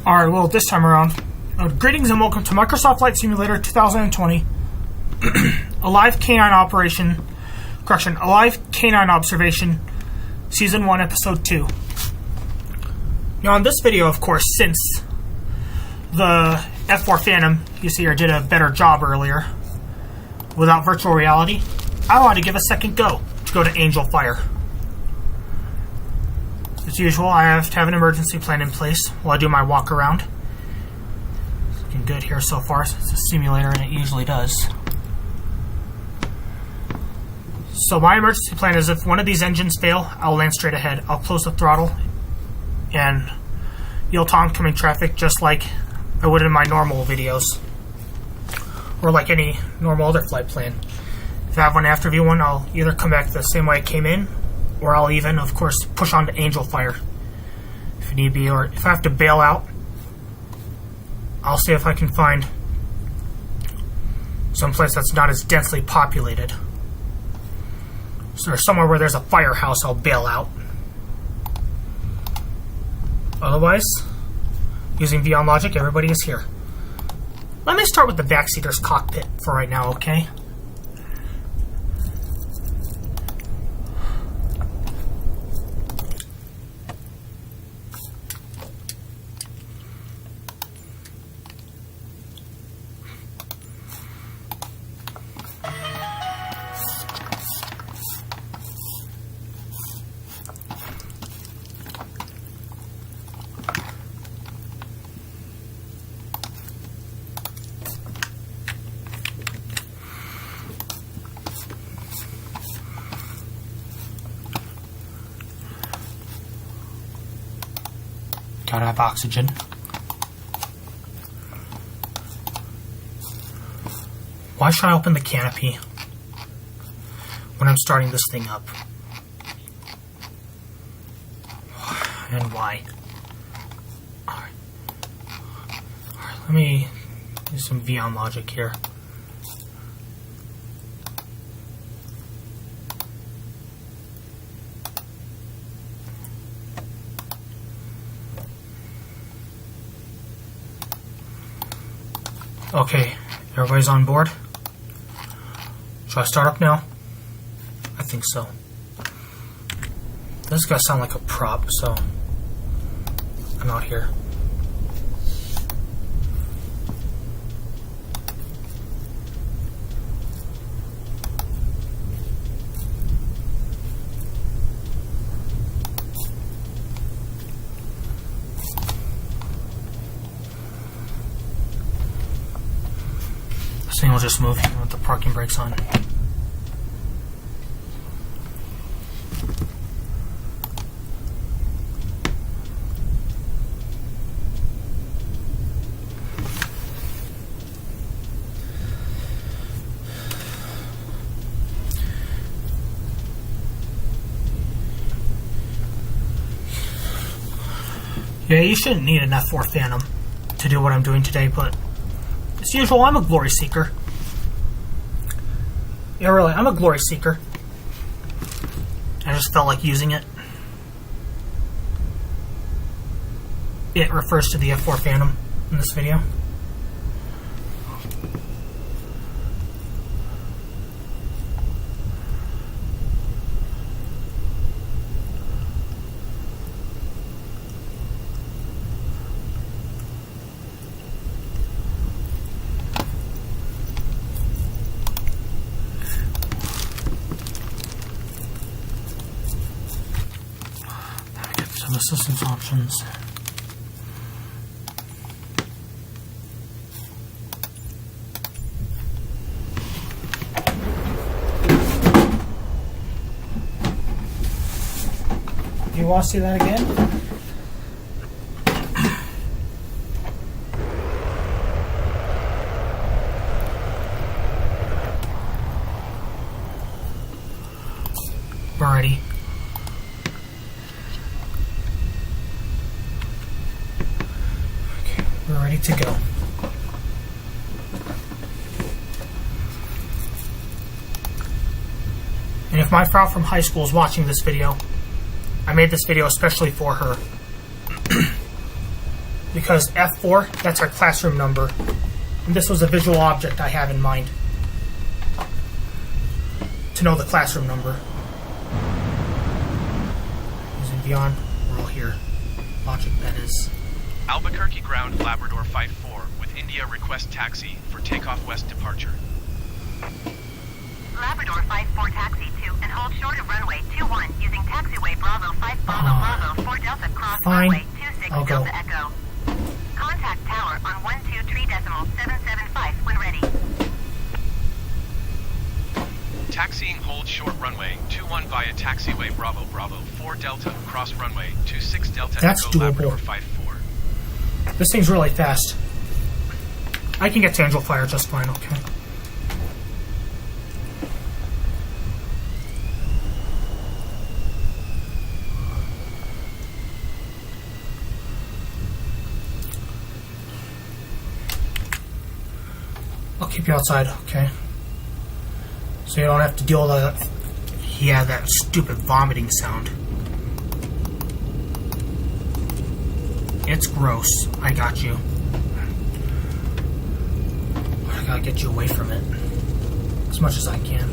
Alright, well, this time around, greetings and welcome to Microsoft Flight Simulator 2020, a live canine observation, Season 1, Episode 2. Now, in this video, of course, since the F4 Phantom, you see, did a better job earlier without virtual reality, I wanted to give a second go to go to Angel Fire. As usual, I have to have an emergency plan in place while I do my walk around. It's looking good here so far. It's a simulator and it usually does. So my emergency plan is if one of these engines fail, I'll land straight ahead. I'll close the throttle and yell to oncoming traffic just like I would in my normal videos. Or like any normal other flight plan. If I have one after V1, I'll either come back the same way I came in, or I'll even, of course, push on to Angel Fire if need be. Or if I have to bail out, I'll see if I can find someplace that's not as densely populated. So there's somewhere where there's a firehouse, I'll bail out. Otherwise, using Beyond Logic, everybody is here. Let me start with the backseater's cockpit for right now, okay? Gotta have oxygen. Why should I open the canopy when I'm starting this thing up? And why? Alright, let me do some Beyond Logic here. Okay, everybody's on board. Should I start up now? I think so. This is gonna sound like a prop, so I'm out here. This thing will just move with the parking brakes on. Yeah, you shouldn't need an F4 Phantom to do what I'm doing today, but as usual, I'm a glory seeker. Yeah, really, I'm a glory seeker. I just felt like using it. It refers to the F4 Phantom in this video. Some assistance options. You want to see that again? Alrighty. We're ready to go. And if my Frau from high school is watching this video, I made this video especially for her. because F4, that's our classroom number. And this was a visual object I have in mind to know the classroom number. Using beyond, we're all here. Logic, that is. Albuquerque ground, Labrador 5-4, with India request taxi for takeoff west departure. Labrador 5-4 taxi to and hold short of runway 21 using taxiway Bravo 5 Bravo 4 Delta cross runway 26 I'll go. Delta Echo. Contact tower on 123.775 when ready. Taxiing hold short runway 21 via taxiway Bravo 4 Delta cross runway 26 Delta That's Echo doable. Labrador 5-4. This thing's really fast. I can get to Angel Fire just fine, okay. I'll keep you outside, okay? So you don't have to deal with that. Yeah, that stupid vomiting sound. It's gross. I got you. I gotta get you away from it as much as I can.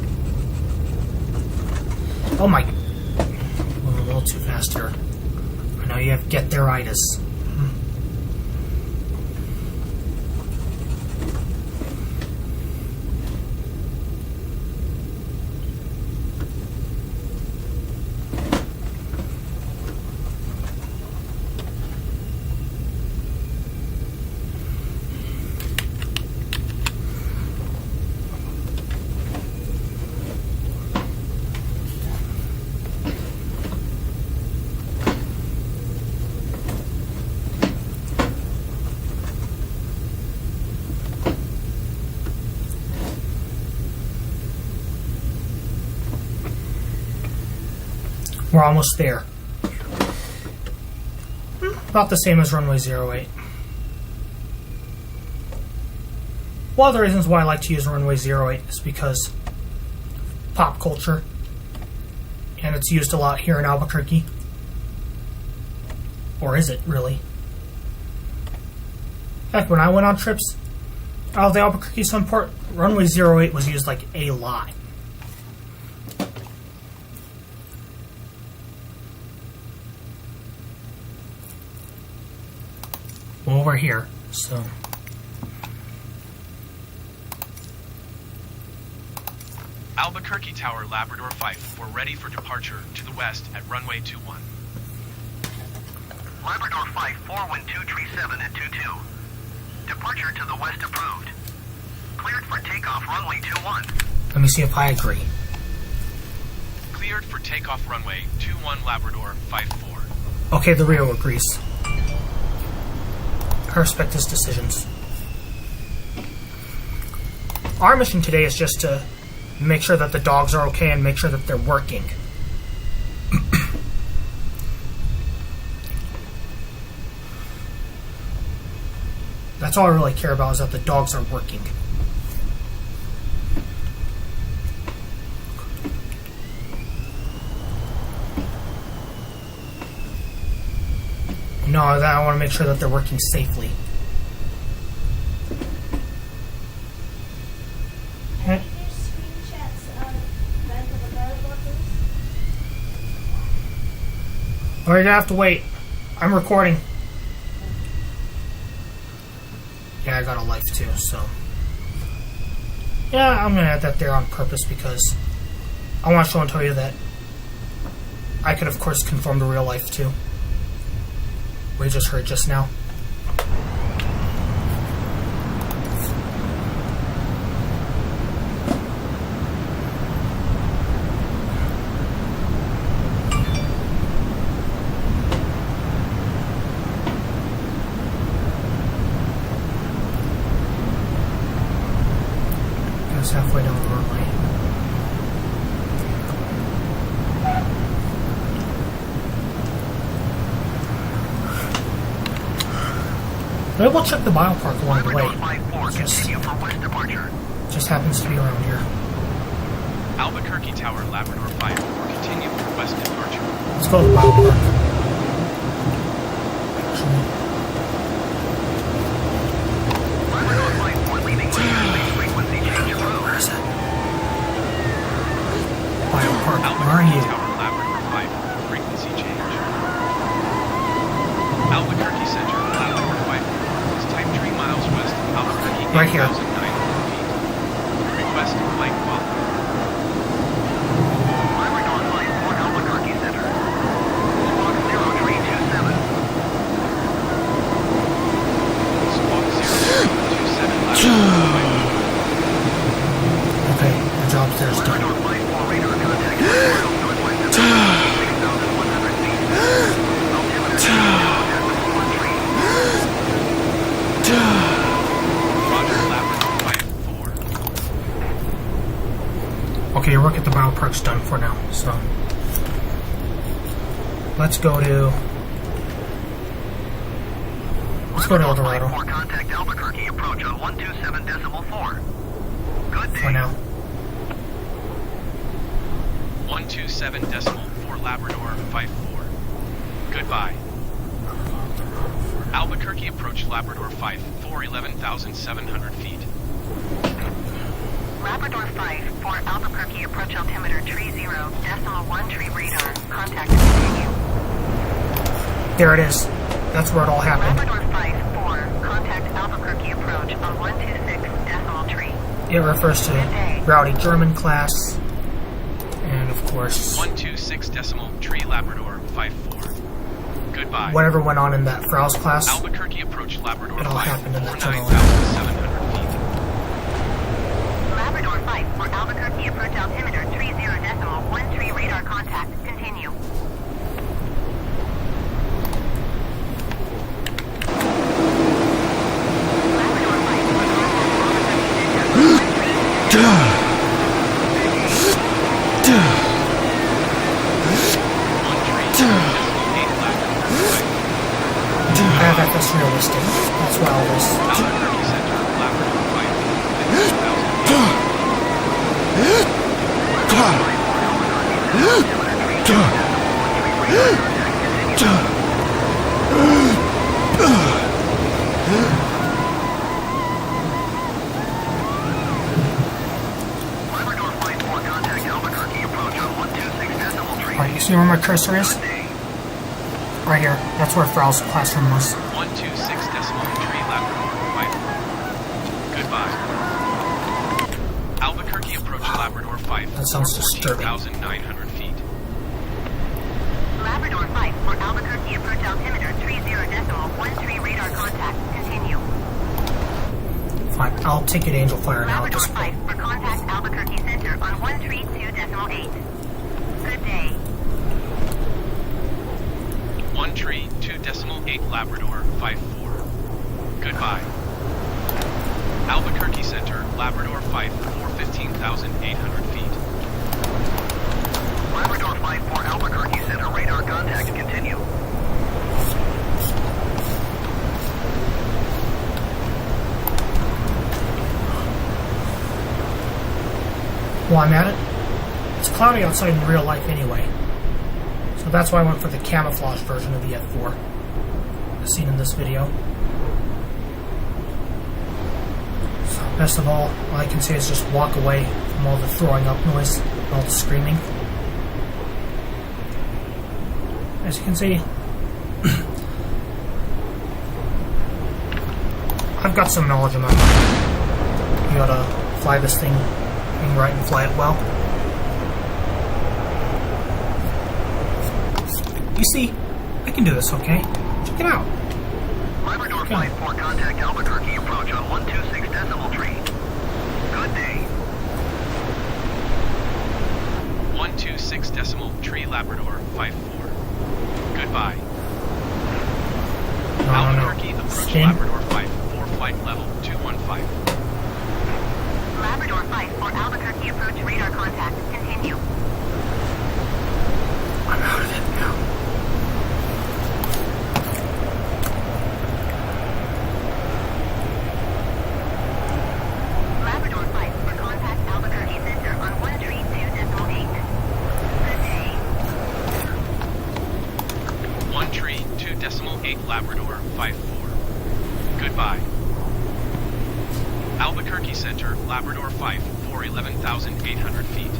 Oh my! Moving a little too fast here. I know you have get there-itis. We're almost there. About the same as runway 08. One of the reasons why I like to use runway 08 is because pop culture, and it's used a lot here in Albuquerque. Or is it really? Heck, when I went on trips out of the Albuquerque Sunport, runway 08 was used like a lot. Well, we're here, so. Albuquerque Tower, Labrador 5, we're ready for departure to the west at runway 21. Labrador 5, 41237 at 22. Departure to the west approved. Cleared for takeoff runway 21. Let me see if I agree. Cleared for takeoff runway 21 Labrador 54. Okay, the Rio agrees. I respect his decisions. Our mission today is just to make sure that the dogs are okay and make sure that they're working. That's all I really care about, is that the dogs are working. No, I want to make sure that they're working safely. Okay. Or you're gonna have to wait. I'm recording. Yeah, I got a life too, so. Yeah, I'm gonna add that there on purpose because I want to show and tell you that I could, of course, conform to real life too. We just heard just now. That's halfway down the runway. Maybe we'll check the biopark along the way. Just happens to be around here. Albuquerque Tower, Labrador 5, we're continue for west departure. Let's go to the biopark. Actually. Right here. 8,900 feet. Request flight follow. Labrador Flight 4 Albuquerque Center. Squawk 0327. Squawk 0327 Labrador. Okay, the job's there is done. Labrador Flight 4 radar contact northwest of 6,100 feet. Altimeter 0.13. Roger, Labrador Flight 4. Okay, your work at the biopark's done for now, so let's go to El Dorado Flight 4 contact Albuquerque approach on 127.4. Good day. for now. 127.4 Labrador 54. Goodbye. Albuquerque approach Labrador 54, 11,700 feet. Labrador 5 for Albuquerque approach altimeter 30.13 radar. Contact continue. There it is. That's where it all happened. Labrador 5 for contact Albuquerque approach on 126.3. It refers to Rowdy German class, and of course 126.3 Labrador 54. Goodbye. whatever went on in that Frow's class. Albuquerque approach Labrador It all 5 happened in that 49,700 feet. Labrador 5 for Albuquerque approach altimeter 30.13 radar. Contact continue. Labrador 5 for contact Albuquerque Center. That's realistic. That's why all this. Albuquerque Center, Labrador Labrador Flight 4 contact Albuquerque approach on 126.3. Alright, you see where my cursor is? Right here. That's where Frow's classroom was. 126.3 Labrador 54. Goodbye. Albuquerque approach Labrador 54, That sounds disturbing. 14,900 feet. Labrador 5 for Albuquerque approach altimeter 30.13 radar. Contact continue. Fine. I'll take it Angel Fire now at Labrador this 5 point. for contact Albuquerque Center on 132.8. Good day. 132.8 Labrador 54. Goodbye. Albuquerque Center, Labrador 54, 15,800 feet. Labrador Flight 4 Albuquerque Center radar contact continue. While I'm at it, it's cloudy outside in real life anyway. So that's why I went for the camouflage version of the F4, as seen in this video. So best of all I can say is just walk away from all the throwing up noise and all the screaming. As you can see, I've got some knowledge in my mind. You gotta fly this thing right and fly it well. You see, I can do this, okay? Check it out. Labrador Flight 4 contact Albuquerque approach on 126.3. Good day. 126.3 Labrador 54. Goodbye. No. Albuquerque approach Spin. Labrador 54, flight level 215. Labrador 5 for Albuquerque approach radar. Contact continue. I'm out of it now. Labrador 5 for contact Albuquerque Center on 132.8. Good day. 132.8 Labrador 54. Goodbye. Albuquerque Center, Labrador 54, 11,800 feet.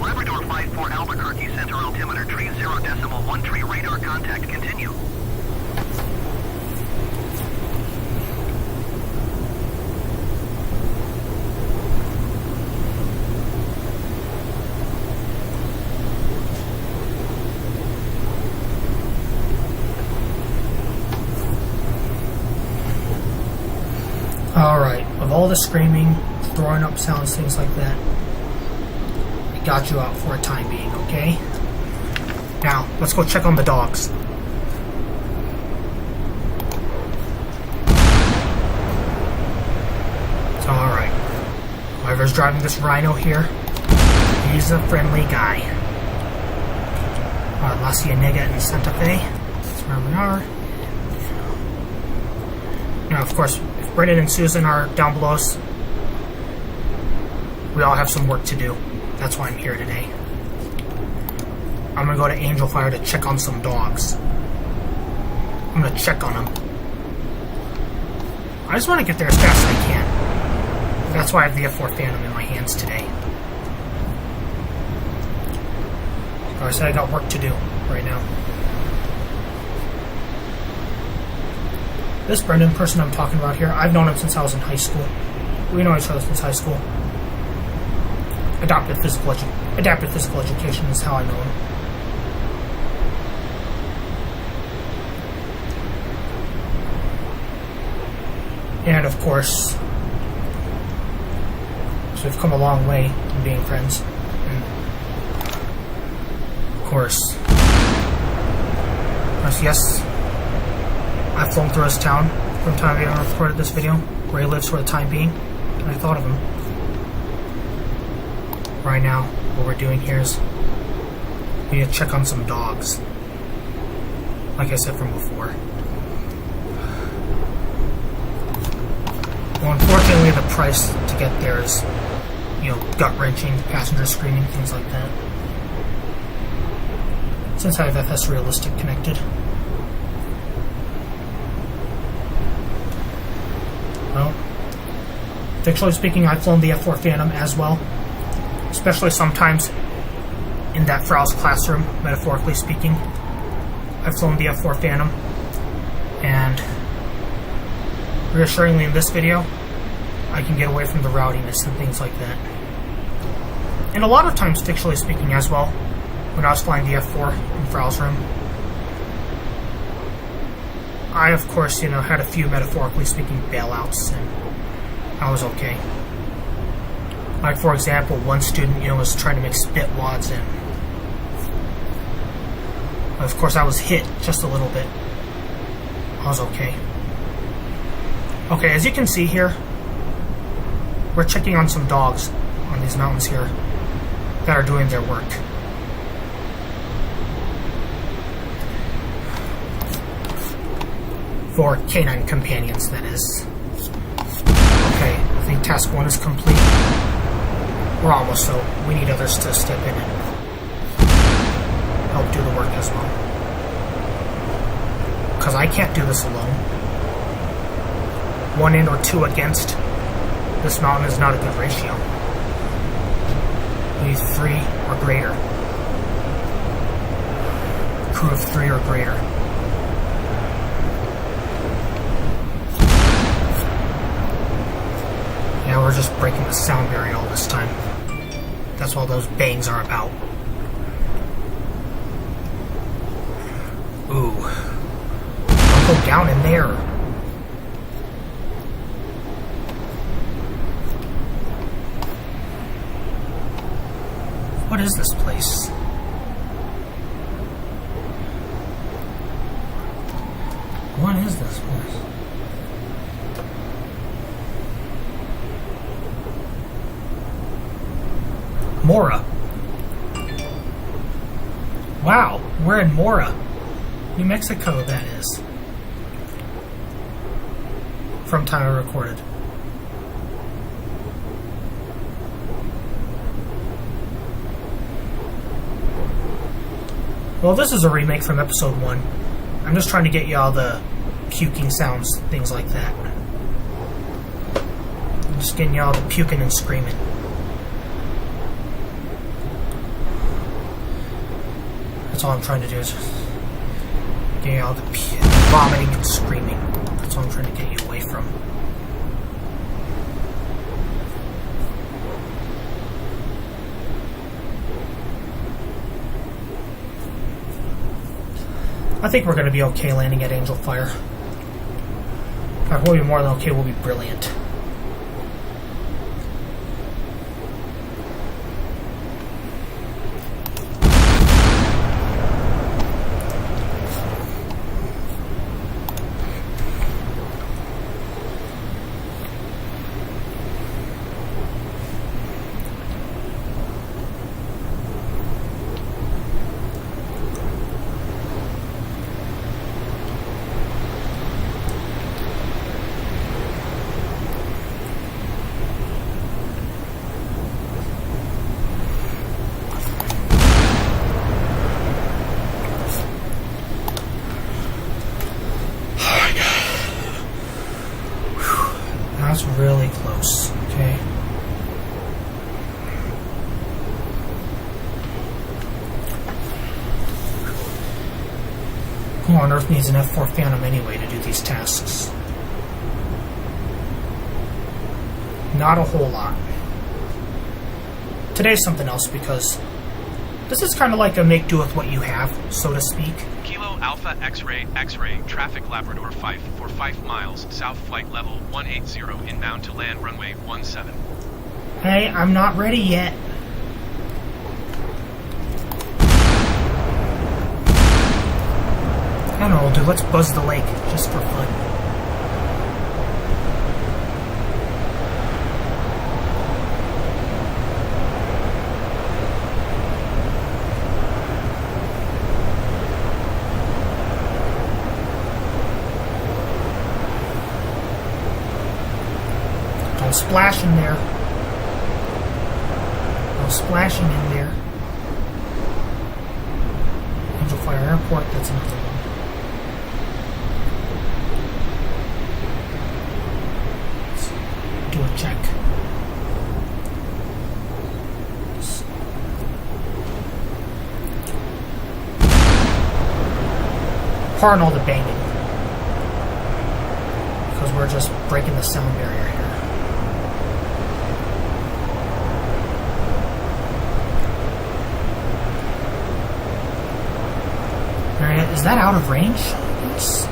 Labrador Flight 4 Albuquerque Center altimeter 30.13 radar contact continue. all the screaming, throwing up sounds, things like that. I got you out for a time being, okay? Now, let's go check on the dogs. Alright. Whoever's driving this Rhino here, he's a friendly guy. La Cienega and Santa Fe. That's where we are. Now, of course, if Brendan and Susan are down below us, we all have some work to do. That's why I'm here today. I'm gonna go to Angel Fire to check on some dogs. I'm gonna check on them. I just want to get there as fast as I can. That's why I have the F4 Phantom in my hands today. Like I said, I got work to do right now. This Brendan person I'm talking about here, I've known him since I was in high school. We know each other since high school. Adaptive physical education is how I know him. And of course, so we've come a long way in being friends. And of course, yes, I've flown through his town from the time I recorded this video, where he lives for the time being, and I thought of him. Right now, what we're doing here is we need to check on some dogs. Like I said from before. Well, unfortunately, the price to get there is, gut-wrenching, passenger screaming, things like that. Since I have FS Realistic connected. Well, fictionally speaking, I've flown the F4 Phantom as well. Especially sometimes in that Frau's classroom, metaphorically speaking. I've flown the F4 Phantom. And reassuringly in this video, I can get away from the rowdiness and things like that. And a lot of times, fictionally speaking as well, when I was flying the F4 in Frau's room, I, of course, had a few, metaphorically speaking, bailouts, and I was okay. Like, for example, one student, was trying to make spit wads, and of course I was hit just a little bit. I was okay. Okay, as you can see here, we're checking on some dogs on these mountains here that are doing their work. For canine companions, that is. Okay, I think task 1 is complete. We're almost, so we need others to step in and help do the work as well. Because I can't do this alone. 1 in or 2 against this mountain is not a good ratio. We need 3 or greater. Crew of 3 or greater. Yeah, we're just breaking the sound barrier all this time. That's what all those bangs are about. Ooh. Don't go down in there. What is this place? What is this place? Mora. Wow, we're in Mora, New Mexico, that is. From time I recorded. Well, this is a remake from episode 1. I'm just trying to get you all the puking sounds, things like that. I'm just getting you all the puking and screaming. That's all I'm trying to do, is get you all the vomiting and screaming. That's all I'm trying to get you away from. I think we're going to be okay landing at Angel Fire. In fact, we'll be more than okay, we'll be brilliant. Who on earth needs an F4 Phantom anyway to do these tasks? Not a whole lot. Today's something else because this is kind of like a make do with what you have, so to speak. Kilo Alpha X-Ray X-Ray Traffic Labrador 5 for 5 miles south flight level 180 inbound to land runway 17. Hey, I'm not ready yet. I don't know, dude, let's buzz the lake just for fun. Don't splash in there. No splashing in there. Angel Fire Airport, that's another one. Do a check. Pardon all the banging, because we're just breaking the sound barrier here. Alright, is that out of range? Yes.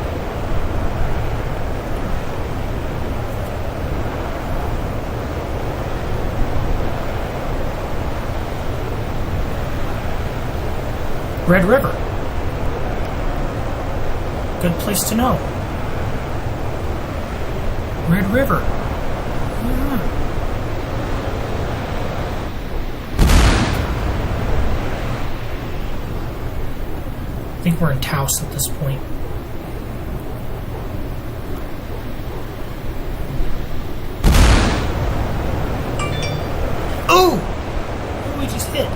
Red River. Good place to know. Red River. Yeah. I think we're in Taos at this point. Oh! What did we just hit?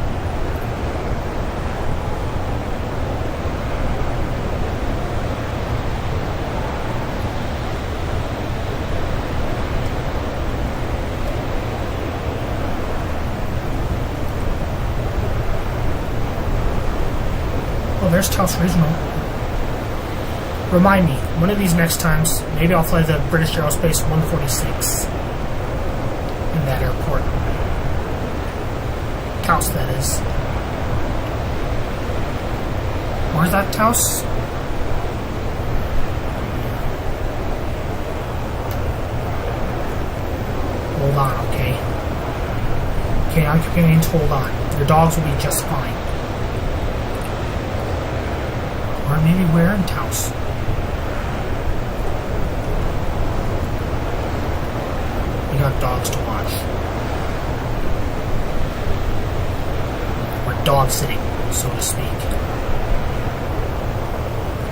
Oh, there's Taos Regional. Remind me, one of these next times, maybe I'll fly the British Aerospace 146 in that airport. Taos, that is. Where's that Taos? Hold on, okay? Canine Companions, hold on. Your dogs will be just fine. Or maybe we're in Taos. We got dogs to watch. We're dog sitting, so to speak.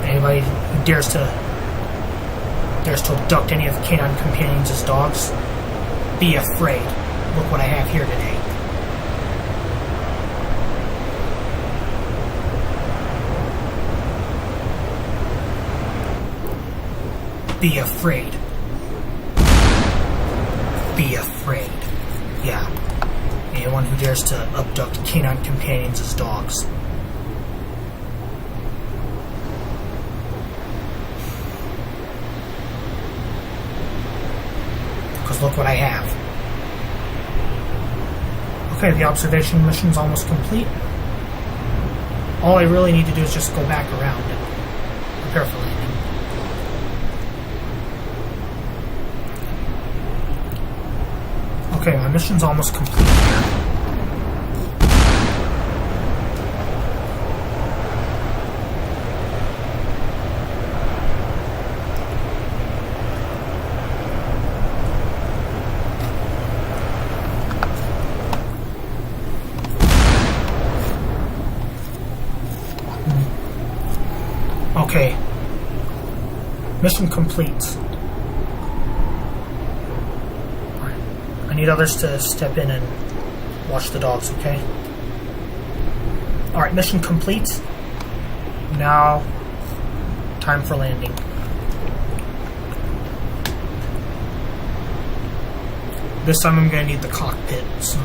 Anybody who dares to abduct any of the Canine Companions as dogs, be afraid. Look what I have here today. Be afraid. Be afraid. Yeah. Anyone who dares to abduct Canine Companions as dogs. Because look what I have. Okay, the observation mission's almost complete. All I really need to do is just go back around and prepare for landing. Okay, my mission's almost complete here. Okay. Mission complete. I need others to step in and watch the dogs, okay? Alright, mission complete. Now, time for landing. This time I'm going to need the cockpit, so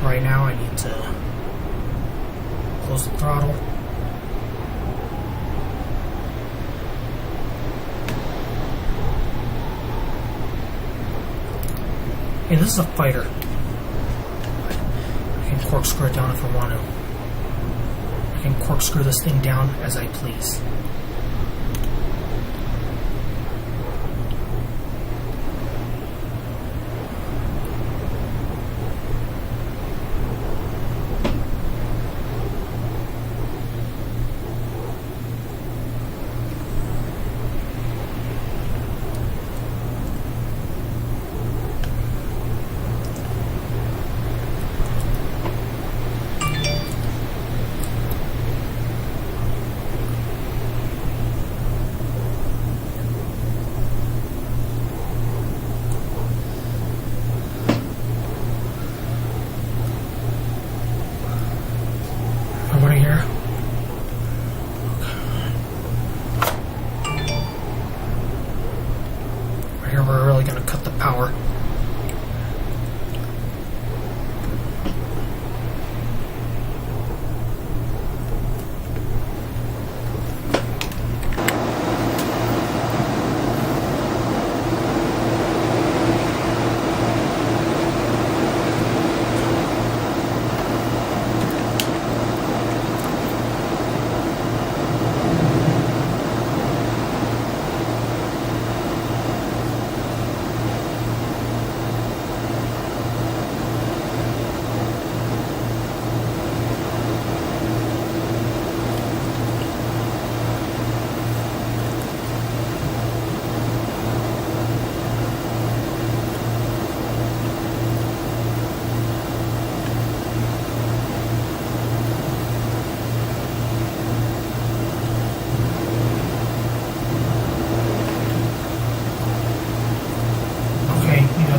right now I need to close the throttle. Hey, this is a fighter. I can corkscrew it down if I want to. I can corkscrew this thing down as I please. Over here. Right here, we're really going to cut the power.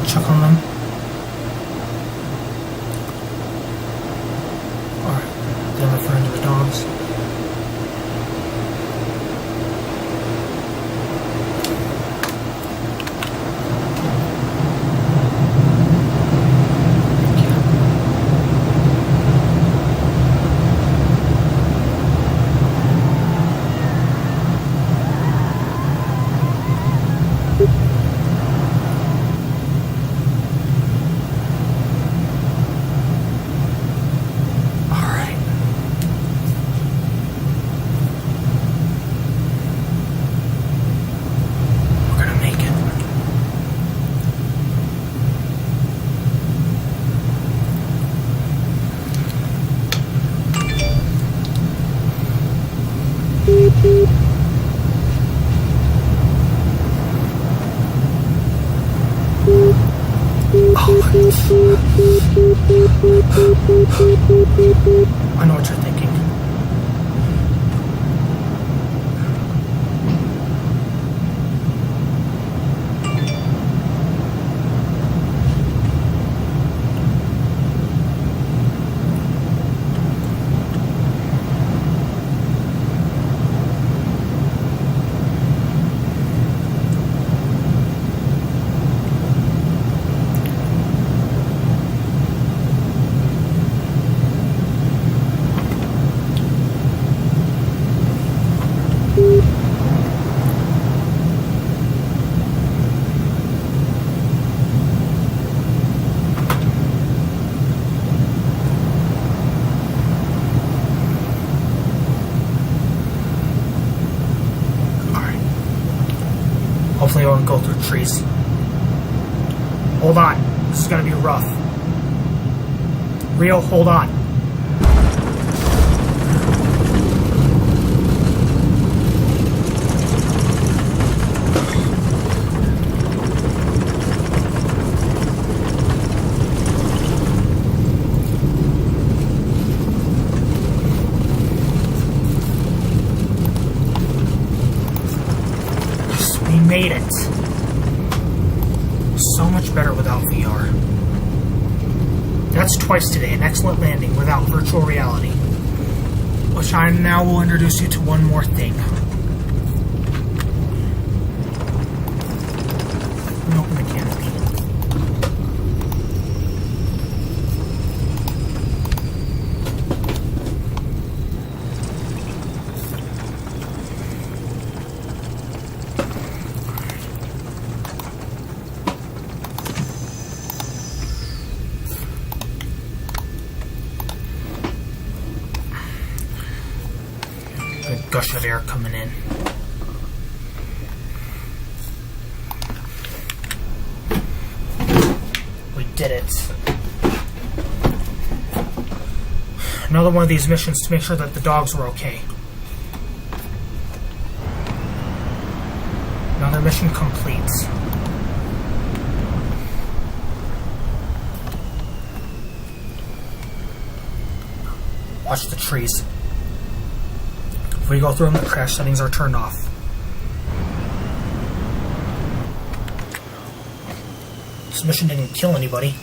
Check on them. Alright, then I'm referring to the dogs. I know what you're thinking. Hopefully I won't go through trees. Hold on. This is going to be rough. Rio, hold on. Made it. So much better without VR. That's twice today, an excellent landing without virtual reality. Which I now will introduce you to one more thing. Let me open the canopy. Good gush of air coming in. We did it. Another one of these missions to make sure that the dogs were okay. Another mission complete. Watch the trees. If we go through them, the crash settings are turned off. This mission didn't kill anybody.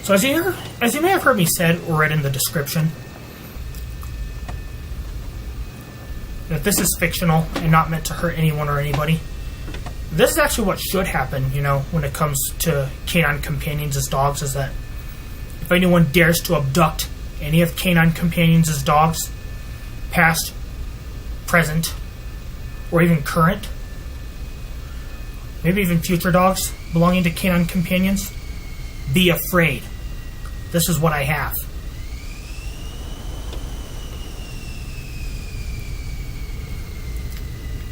So as you may have heard me said or read in the description, that this is fictional and not meant to hurt anyone or anybody. This is actually what should happen, you know, when it comes to canine companions as dogs, is that if anyone dares to abduct any of canine companions as dogs, past, present, or even current, maybe even future dogs belonging to canine companions, be afraid. This is what I have.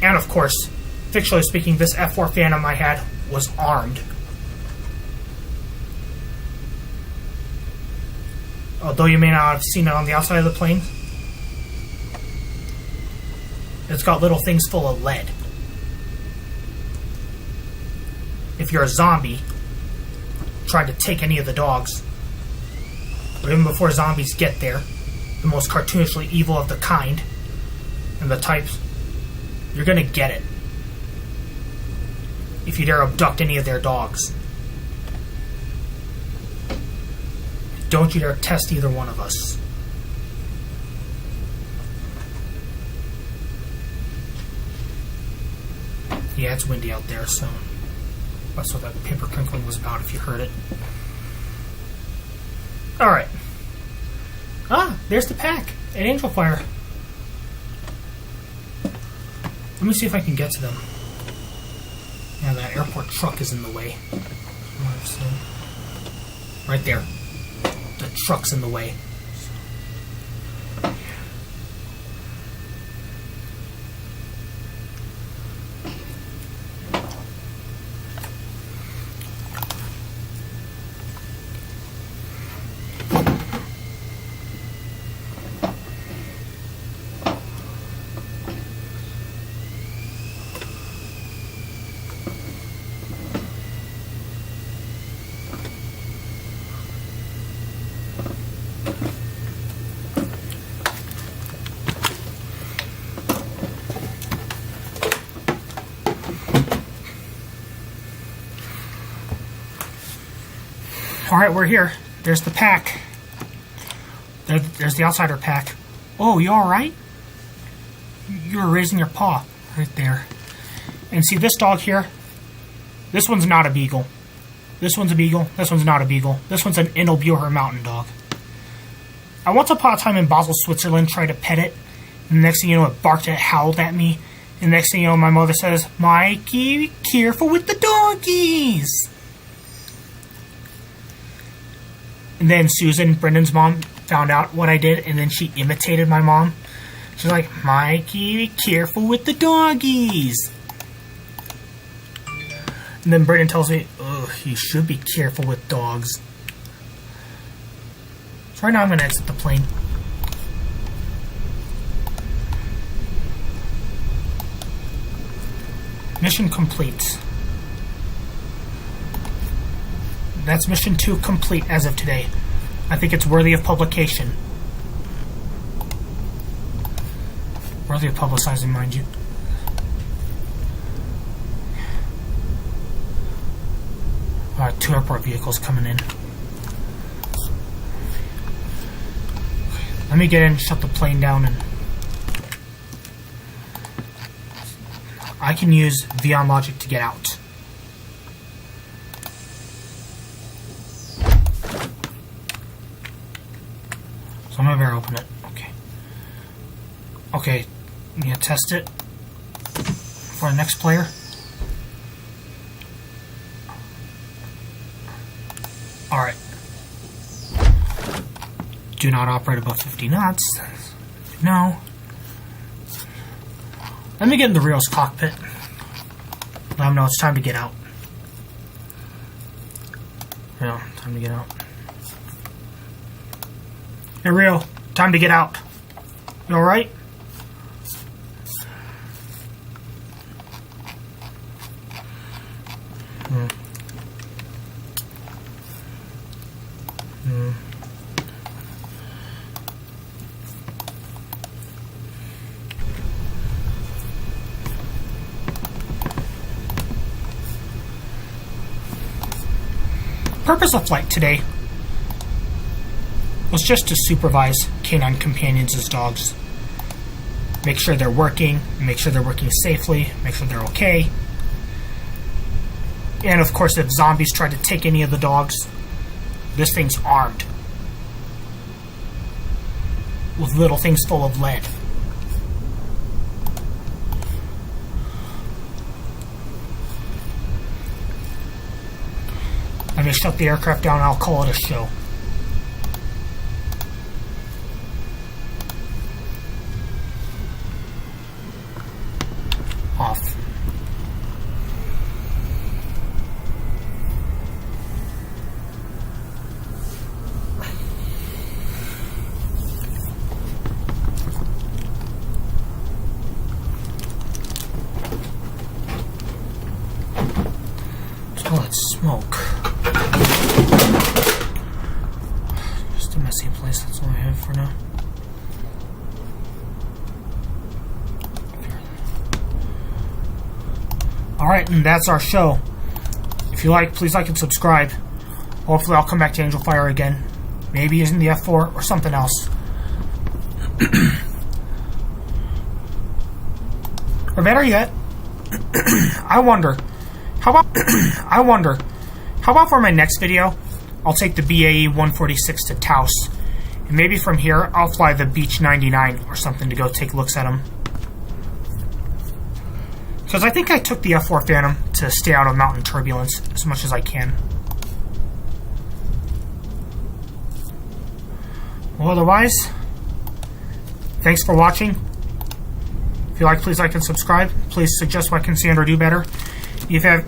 And of course, fictionally speaking, this F4 Phantom I had was armed. Although you may not have seen it on the outside of the plane, it's got little things full of lead. If you're a zombie trying to take any of the dogs, or even before zombies get there, the most cartoonishly evil of the kind, and the types, you're gonna get it. If you dare abduct any of their dogs. Don't you dare test either one of us. Yeah, it's windy out there, so that's what that paper crinkling was about, if you heard it. Alright. Ah, there's the pack. An Angel Fire. Let me see if I can get to them. Yeah, that airport truck is in the way. Right there. The truck's in the way. Alright, we're here. There's the pack. There's the outsider pack. Oh, you alright? You were raising your paw. Right there. And see this dog here? This one's not a beagle. This one's a beagle. This one's not a beagle. This one's an Indobuher mountain dog. I once upon a time in Basel, Switzerland, tried to pet it. And the next thing you know, it barked and it howled at me. And the next thing you know, my mother says, "Mikey, be careful with the doggies." And then Susan, Brendan's mom, found out what I did, and then she imitated my mom. She's like, "Mikey, be careful with the doggies." And then Brendan tells me, "Oh, you should be careful with dogs." So right now I'm going to exit the plane. Mission complete. That's mission 2 complete as of today. I think it's worthy of publication. Worthy of publicizing, mind you. Alright, 2 airport vehicles coming in. Let me get in, shut the plane down, and I can use Vion Logic to get out. So I'm gonna better open it. Okay. Okay, I'm gonna test it for the next player. Alright. Do not operate above 50 knots. No. Let me get in the Rio's cockpit. Let him know it's time to get out. Yeah, time to get out. Hey Rio, time to get out. You alright? Purpose of flight today was just to supervise Canine Companions' dogs. Make sure they're working, make sure they're working safely, make sure they're okay. And of course, if zombies try to take any of the dogs, this thing's armed with little things full of lead. I'm going to shut the aircraft down and I'll call it a show. Off. There's all that smoke. Just a messy place, that's all I have for now. Alright, and that's our show. If you like, please like and subscribe. Hopefully I'll come back to Angel Fire again. Maybe using the F4 or something else. Or better yet, I wonder, how about for my next video, I'll take the BAE 146 to Taos. And maybe from here, I'll fly the Beech 99 or something to go take looks at them. Because I think I took the F4 Phantom to stay out of mountain turbulence as much as I can. Well, otherwise, thanks for watching. If you like, please like and subscribe. Please suggest what I can see and or do better. If you have